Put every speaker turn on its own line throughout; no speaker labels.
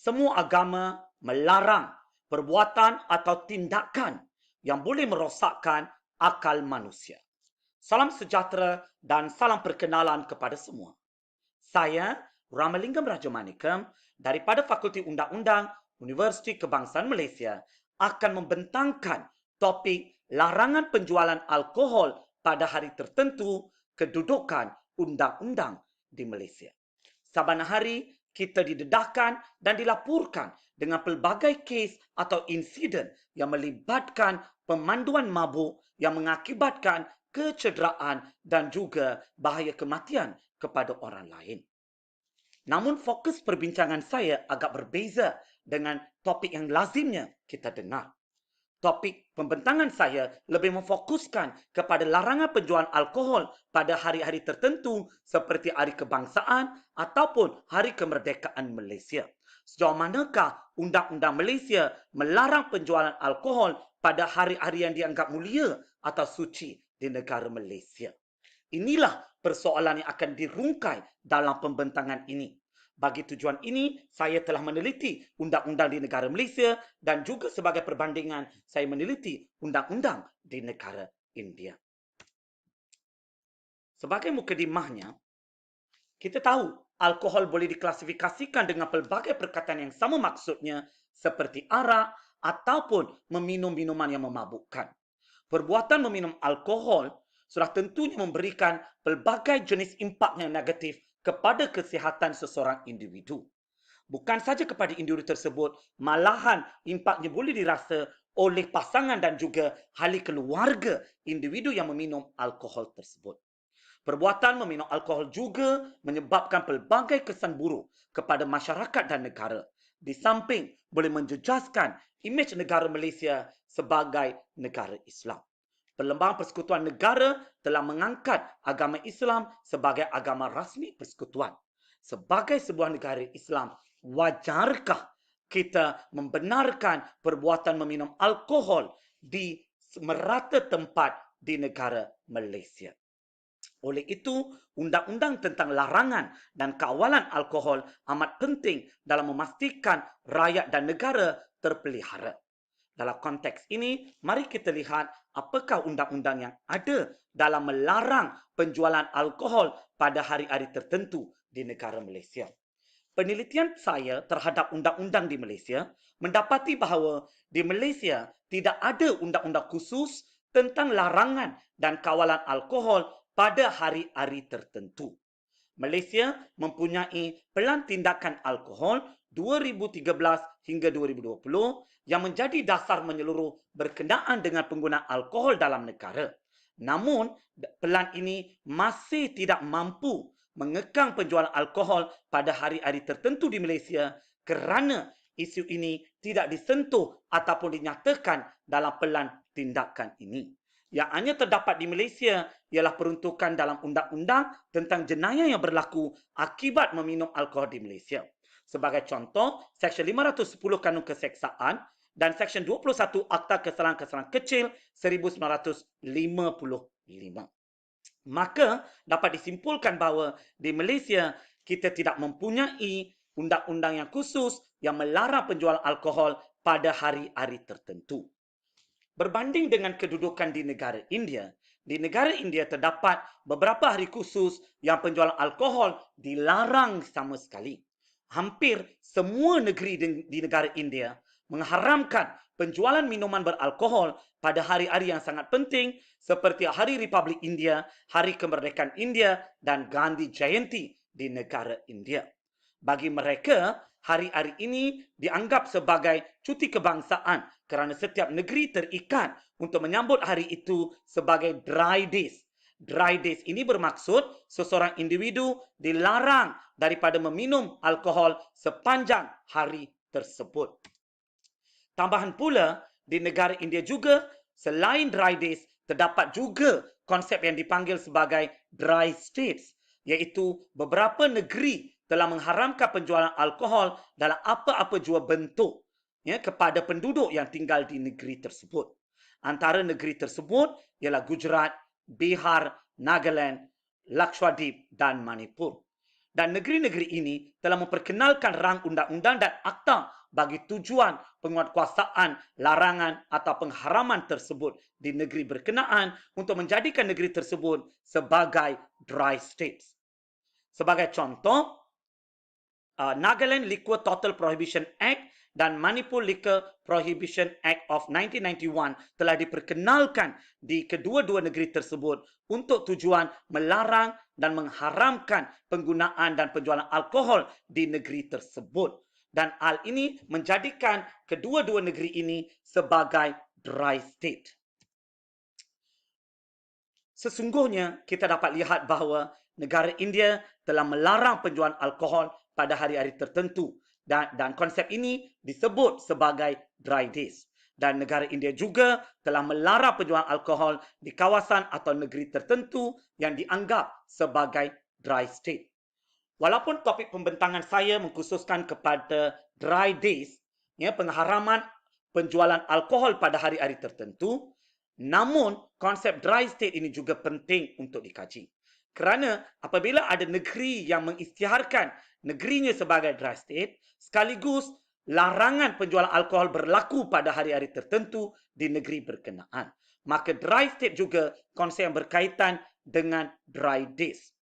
semua agama melarang perbuatan atau tindakan yang boleh merosakkan akal manusia. Salam sejahtera dan salam perkenalan kepada semua. Saya, Ramalingam Rajamanikam, daripada Fakulti Undang-Undang Universiti Kebangsaan Malaysia, akan membentangkan topik larangan penjualan alkohol pada hari tertentu, kedudukan undang-undang di Malaysia. Saban hari, kita didedahkan dan dilaporkan dengan pelbagai kes atau insiden yang melibatkan pemanduan mabuk yang mengakibatkan kecederaan dan juga bahaya kematian kepada orang lain. Namun fokus perbincangan saya agak berbeza dengan topik yang lazimnya kita dengar. Topik pembentangan saya lebih memfokuskan kepada larangan penjualan alkohol pada hari-hari tertentu seperti Hari Kebangsaan ataupun Hari Kemerdekaan Malaysia. Sejauh manakah Undang-Undang Malaysia melarang penjualan alkohol pada hari-hari yang dianggap mulia atau suci di negara Malaysia? Inilah persoalan yang akan dirungkai dalam pembentangan ini. Bagi tujuan ini, saya telah meneliti undang-undang di negara Malaysia dan juga sebagai perbandingan, saya meneliti undang-undang di negara India. Sebagai mukadimahnya, kita tahu alkohol boleh diklasifikasikan dengan pelbagai perkataan yang sama maksudnya seperti arak ataupun meminum minuman yang memabukkan. Perbuatan meminum alkohol sudah tentunya memberikan pelbagai jenis impak yang negatif kepada kesihatan seseorang individu. Bukan saja kepada individu tersebut, malahan impaknya boleh dirasa oleh pasangan dan juga ahli keluarga individu yang meminum alkohol tersebut. Perbuatan meminum alkohol juga menyebabkan pelbagai kesan buruk kepada masyarakat dan negara. Di samping boleh menjejaskan imej negara Malaysia sebagai negara Islam. Perlembagaan Persekutuan Negara telah mengangkat agama Islam sebagai agama rasmi persekutuan. Sebagai sebuah negara Islam, wajarkah kita membenarkan perbuatan meminum alkohol di merata tempat di negara Malaysia? Oleh itu, undang-undang tentang larangan dan kawalan alkohol amat penting dalam memastikan rakyat dan negara terpelihara. Dalam konteks ini, mari kita lihat apakah undang-undang yang ada dalam melarang penjualan alkohol pada hari-hari tertentu di negara Malaysia. Penelitian saya terhadap undang-undang di Malaysia mendapati bahawa di Malaysia tidak ada undang-undang khusus tentang larangan dan kawalan alkohol pada hari-hari tertentu. Malaysia mempunyai Pelan Tindakan Alkohol 2013 hingga 2020 yang menjadi dasar menyeluruh berkenaan dengan penggunaan alkohol dalam negara. Namun, pelan ini masih tidak mampu mengekang penjualan alkohol pada hari-hari tertentu di Malaysia kerana isu ini tidak disentuh ataupun dinyatakan dalam Pelan Tindakan ini. Yang hanya terdapat di Malaysia ialah peruntukan dalam undang-undang tentang jenayah yang berlaku akibat meminum alkohol di Malaysia. Sebagai contoh, Seksyen 510 Kanun Keseksaan dan Seksyen 21 Akta Kesalahan-Kesalahan Kecil 1955. Maka dapat disimpulkan bahawa di Malaysia kita tidak mempunyai undang-undang yang khusus yang melarang penjualan alkohol pada hari-hari tertentu. Berbanding dengan kedudukan di negara India terdapat beberapa hari khusus yang penjualan alkohol dilarang sama sekali. Hampir semua negeri di negara India mengharamkan penjualan minuman beralkohol pada hari-hari yang sangat penting seperti Hari Republik India, Hari Kemerdekaan India dan Gandhi Jayanti di negara India. Bagi mereka, hari-hari ini dianggap sebagai cuti kebangsaan kerana setiap negeri terikat untuk menyambut hari itu sebagai dry days. Dry days ini bermaksud seseorang individu dilarang daripada meminum alkohol sepanjang hari tersebut. Tambahan pula, di negara India juga, selain dry days, terdapat juga konsep yang dipanggil sebagai dry states, iaitu beberapa negeri telah mengharamkan penjualan alkohol dalam apa-apa jua bentuk kepada penduduk yang tinggal di negeri tersebut. Antara negeri tersebut ialah Gujarat, Bihar, Nagaland, Lakshadweep dan Manipur. Dan negeri-negeri ini telah memperkenalkan rang undang-undang dan akta bagi tujuan penguatkuasaan, larangan atau pengharaman tersebut di negeri berkenaan untuk menjadikan negeri tersebut sebagai dry states. Sebagai contoh, Nagaland Liquor Total Prohibition Act dan Manipur Liquor Prohibition Act of 1991 telah diperkenalkan di kedua-dua negeri tersebut untuk tujuan melarang dan mengharamkan penggunaan dan penjualan alkohol di negeri tersebut. Dan hal ini menjadikan kedua-dua negeri ini sebagai dry state. Sesungguhnya kita dapat lihat bahawa negara India telah melarang penjualan alkohol pada hari-hari tertentu dan konsep ini disebut sebagai dry days. Dan negara India juga telah melarang penjualan alkohol di kawasan atau negeri tertentu yang dianggap sebagai dry state. Walaupun topik pembentangan saya mengkhususkan kepada dry days, pengharaman penjualan alkohol pada hari-hari tertentu, namun konsep dry state ini juga penting untuk dikaji. Kerana apabila ada negeri yang mengisytiharkan negerinya sebagai dry state, sekaligus larangan penjualan alkohol berlaku pada hari-hari tertentu di negeri berkenaan, maka dry state juga konsep yang berkaitan dengan dry days.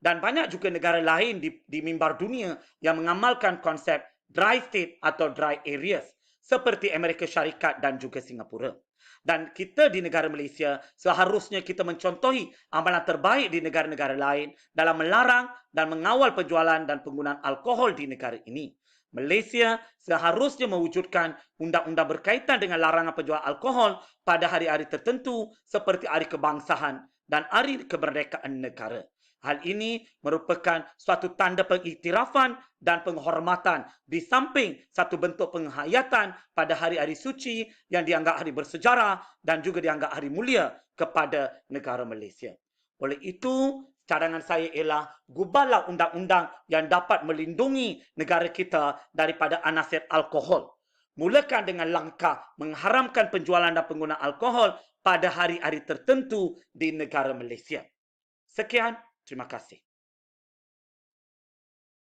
Dan banyak juga negara lain di mimbar dunia yang mengamalkan konsep dry state atau dry areas, seperti Amerika Syarikat dan juga Singapura. Dan kita di negara Malaysia seharusnya kita mencontohi amalan terbaik di negara-negara lain dalam melarang dan mengawal penjualan dan penggunaan alkohol di negara ini. Malaysia seharusnya mewujudkan undang-undang berkaitan dengan larangan penjualan alkohol pada hari-hari tertentu seperti Hari Kebangsaan dan Hari Kemerdekaan Negara. Hal ini merupakan suatu tanda pengiktirafan dan penghormatan di samping satu bentuk penghayatan pada hari-hari suci yang dianggap hari bersejarah dan juga dianggap hari mulia kepada negara Malaysia. Oleh itu, cadangan saya ialah gubahlah undang-undang yang dapat melindungi negara kita daripada anasir alkohol. Mulakan dengan langkah mengharamkan penjualan dan penggunaan alkohol pada hari-hari tertentu di negara Malaysia. Sekian. Terima kasih.